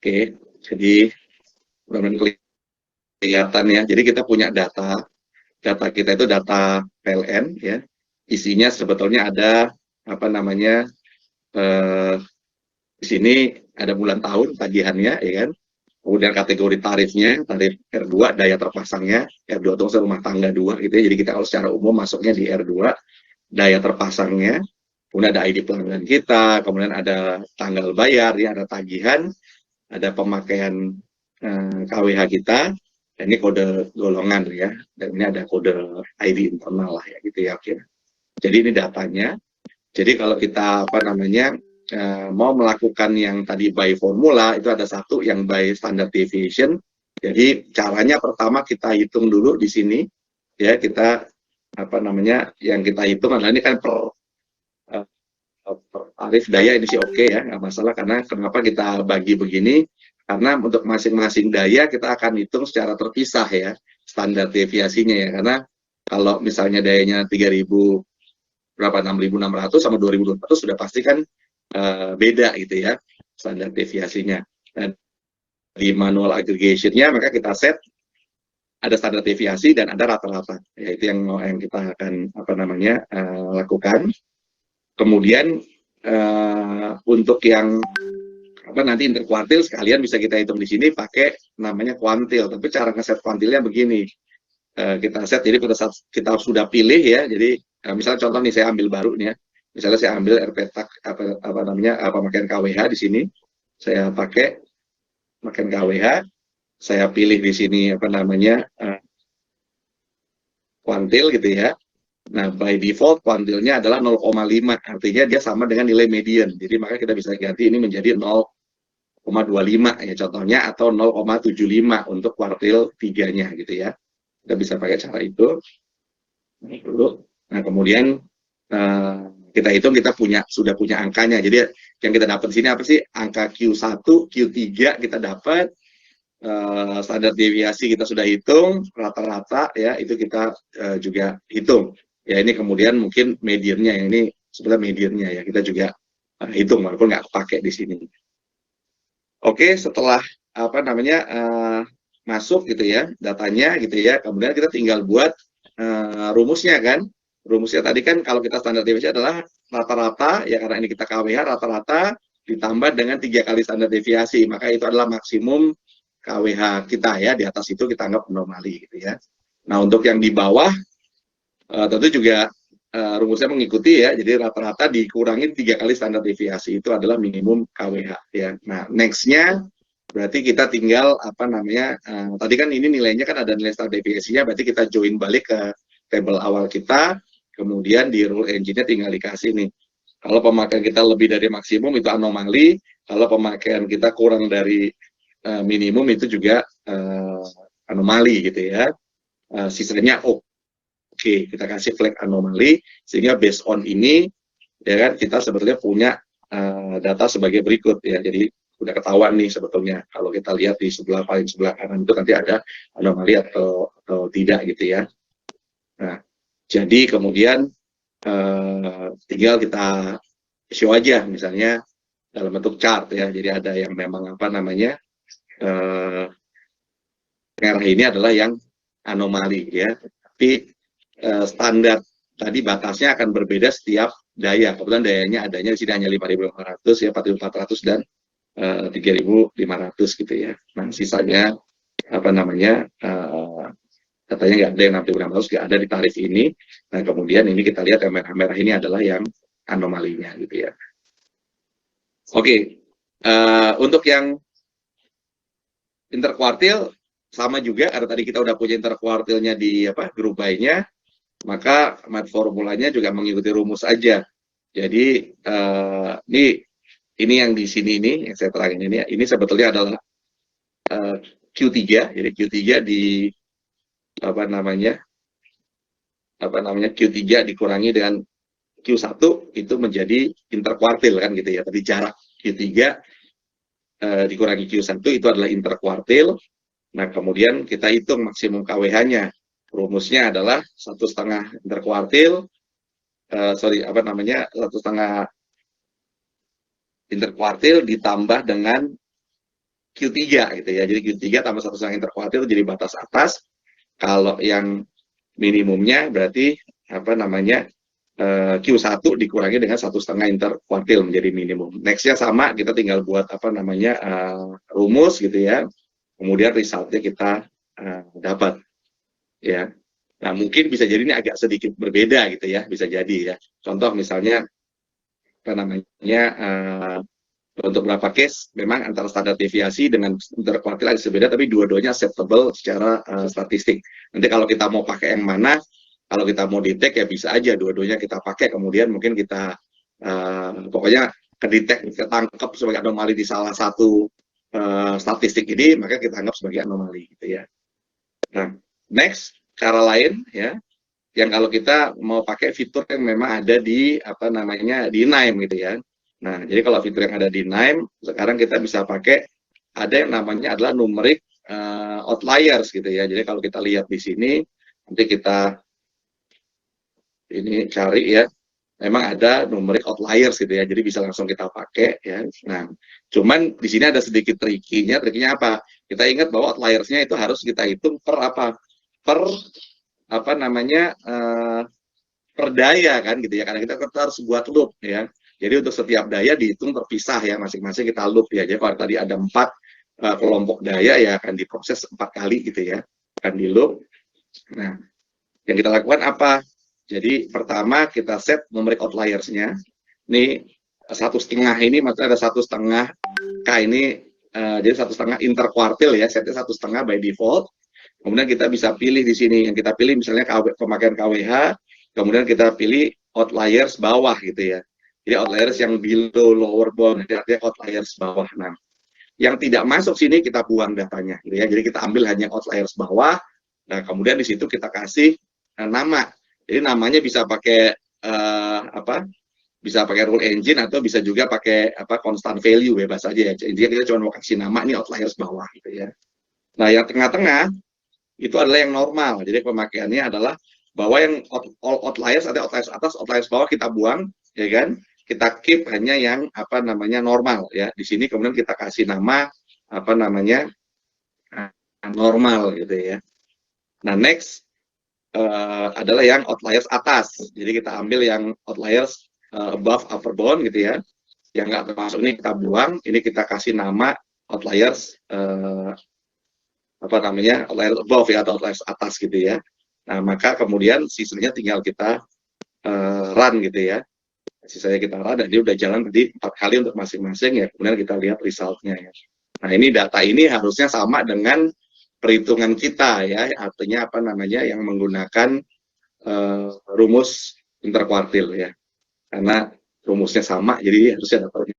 Oke, jadi mudah-mudahan kelihatan ya. Jadi kita punya data kita itu data PLN ya. Isinya sebetulnya ada apa namanya di sini ada bulan tahun tagihannya ya kan. Kemudian kategori tarifnya, tarif R2 daya terpasangnya, R2 itu rumah tangga 2 gitu ya. Jadi kita kalau secara umum masuknya di R2 daya terpasangnya, kemudian ada ID pelanggan kita, kemudian ada tanggal bayar, ya, ada tagihan, ada pemakaian KWH kita, dan ini kode golongan ya, dan ini ada kode ID internal lah ya gitu ya. Jadi ini datanya. Jadi kalau kita apa namanya mau melakukan yang tadi by formula, itu ada satu yang by standard deviation. Jadi caranya pertama kita hitung dulu di sini ya, kita apa namanya yang kita hitung adalah ini kan per tarif daya ini sih oke ya, nggak masalah. Karena kenapa kita bagi begini, karena untuk masing-masing daya kita akan hitung secara terpisah ya standar deviasinya ya. Karena kalau misalnya dayanya 3000 berapa 6.600 sama 2.200 sudah pasti kan beda gitu ya standar deviasinya. Dan di manual aggregation-nya maka kita set ada standar deviasi dan ada rata-rata. Ya, itu yang kita akan apa namanya lakukan. Kemudian untuk yang apa nanti interkuartil sekalian bisa kita hitung di sini pakai namanya kuantil. Tapi cara ngeset kuantilnya begini. Kita set, jadi pada saat kita sudah pilih ya, jadi misalnya contoh nih saya ambil baru nih ya, misalnya saya ambil RPTAK apa namanya pemakaian KWH di sini, saya pakai pemakaian KWH, saya pilih di sini apa namanya kuantil gitu ya. Nah, by default kuantilnya adalah 0,5, artinya dia sama dengan nilai median. Jadi maka kita bisa ganti ini menjadi 0,25 ya contohnya, atau 0,75 untuk kuartil 3-nya gitu ya. Kita bisa pakai cara itu. Nah, kemudian kita hitung, kita sudah punya angkanya. Jadi yang kita dapat di sini apa sih? Angka Q1, Q3 kita dapat, standar deviasi kita sudah hitung, rata-rata ya itu kita juga hitung. Ya ini kemudian mungkin mediannya, yang ini sebenarnya mediannya ya kita juga hitung walaupun nggak pakai di sini. Oke, setelah apa namanya masuk gitu ya datanya gitu ya, kemudian kita tinggal buat rumusnya kan. Rumusnya tadi kan kalau kita standar deviasi adalah rata-rata ya, karena ini kita KWH rata-rata ditambah dengan 3 kali standar deviasi, maka itu adalah maksimum KWH kita ya, di atas itu kita anggap anomali gitu ya. Nah, untuk yang di bawah tentu juga rumusnya mengikuti ya, jadi rata-rata dikurangi 3 kali standar deviasi, itu adalah minimum KWH ya. Nah, next-nya berarti kita tinggal apa namanya tadi kan ini nilainya kan ada nilai standar deviasinya, berarti kita join balik ke tabel awal kita, kemudian di rule engine-nya tinggal dikasih nih. Kalau pemakaian kita lebih dari maksimum itu anomali, kalau pemakaian kita kurang dari minimum itu juga anomali gitu ya. Sisanya oke, kita kasih flag anomali, sehingga based on ini ya kan kita sebetulnya punya data sebagai berikut ya. Jadi udah ketahuan nih sebetulnya kalau kita lihat di paling sebelah kanan itu nanti ada anomali atau tidak gitu ya. Nah, jadi kemudian tinggal kita show aja misalnya dalam bentuk chart ya. Jadi ada yang memang apa namanya merah ini adalah yang anomali ya. Tapi standar tadi batasnya akan berbeda setiap daya. Kebetulan dayanya adanya di sini hanya 5.500 ya, 4.400 dan 3.500 gitu ya. Nah, sisanya apa namanya katanya nggak ada yang 6.600, nggak ada di tarif ini. Nah, kemudian ini kita lihat yang merah-merah ini adalah yang anomalinya gitu ya. Oke, untuk yang interkuartil sama juga, karena tadi kita udah punya interkuartilnya di grup by-nya, maka mat formulanya juga mengikuti rumus aja. Jadi ini yang di sini ini yang saya terangin ini ya, ini sebetulnya adalah Q3, jadi Q3 di apa namanya Q3 dikurangi dengan Q1 itu menjadi interkuartil kan gitu ya. Tadi jarak Q3 dikurangi Q1 itu adalah interkuartil. Nah, kemudian kita hitung maksimum KWH-nya. Rumusnya adalah 1,5 interkuartil, 1,5 interkuartil ditambah dengan Q3 gitu ya. Jadi Q3 tambah 1,5 interkuartil itu jadi batas atas. Kalau yang minimumnya berarti apa namanya Q1 dikurangi dengan 1,5 interkuartil menjadi minimum. Nextnya sama, kita tinggal buat apa namanya rumus gitu ya. Kemudian resultnya kita dapat ya. Nah mungkin bisa jadi ini agak sedikit berbeda gitu ya, bisa jadi ya. Contoh misalnya apa namanya untuk beberapa case memang antara standar deviasi dengan interkuartil ada berbeda, tapi dua-duanya acceptable secara statistik. Nanti kalau kita mau pakai yang mana, kalau kita mau detect ya bisa aja dua-duanya kita pakai, kemudian mungkin kita pokoknya kedetek, ketangkep sebagai anomali di salah satu statistik ini, maka kita anggap sebagai anomali gitu ya. Nah, next cara lain ya, yang kalau kita mau pakai fitur yang memang ada di apa namanya di NIME gitu ya. Nah, jadi kalau fitur yang ada di NIME, sekarang kita bisa pakai ada yang namanya adalah numeric outliers gitu ya. Jadi kalau kita lihat di sini, nanti kita ini cari ya, memang ada numeric outliers gitu ya. Jadi bisa langsung kita pakai ya. Nah, cuman di sini ada sedikit trikinya. Trikinya apa? Kita ingat bahwa outliersnya itu harus kita hitung per apa? Per apa namanya per daya kan gitu ya, karena kita harus buat loop ya. Jadi untuk setiap daya dihitung terpisah ya, masing-masing kita loop ya. Jadi kalau tadi ada 4 kelompok daya ya akan diproses 4 kali gitu ya, akan di loop. Nah, yang kita lakukan apa? Jadi pertama kita set numeric outliersnya. Ini 1,5 ini maksudnya ada 1,5 K ini jadi 1,5 interkuartil ya, setnya 1,5 by default. Kemudian kita bisa pilih di sini, yang kita pilih misalnya pemakaian KWH, kemudian kita pilih outliers bawah gitu ya. Jadi outliers yang below lower bound, jadi artinya outliers bawah. Nah, yang tidak masuk sini kita buang datanya gitu ya. Jadi kita ambil hanya outliers bawah. Nah, kemudian di situ kita kasih nama. Jadi namanya bisa pakai apa? Bisa pakai rule engine atau bisa juga pakai apa constant value, bebas aja ya. Intinya kita cuma mau kasih nama ini outliers bawah gitu ya. Nah, yang tengah-tengah itu adalah yang normal. Jadi pemakaiannya adalah bahwa yang all outliers ada outliers atas, outliers bawah kita buang, ya kan? Kita keep hanya yang apa namanya normal ya. Di sini kemudian kita kasih nama apa namanya normal gitu ya. Nah next adalah yang outliers atas. Jadi kita ambil yang outliers above upper bound gitu ya. Yang nggak termasuk ini kita buang. Ini kita kasih nama outliers apa namanya outliers above ya atau outliers atas gitu ya. Nah maka kemudian sisanya tinggal kita run gitu ya. Sisanya kita run dan dia udah jalan tadi 4 kali untuk masing-masing ya. Kemudian kita lihat resultnya ya. Nah ini data ini harusnya sama dengan perhitungan kita ya. Artinya apa namanya yang menggunakan rumus interkuartil ya. Karena rumusnya sama jadi harusnya dapat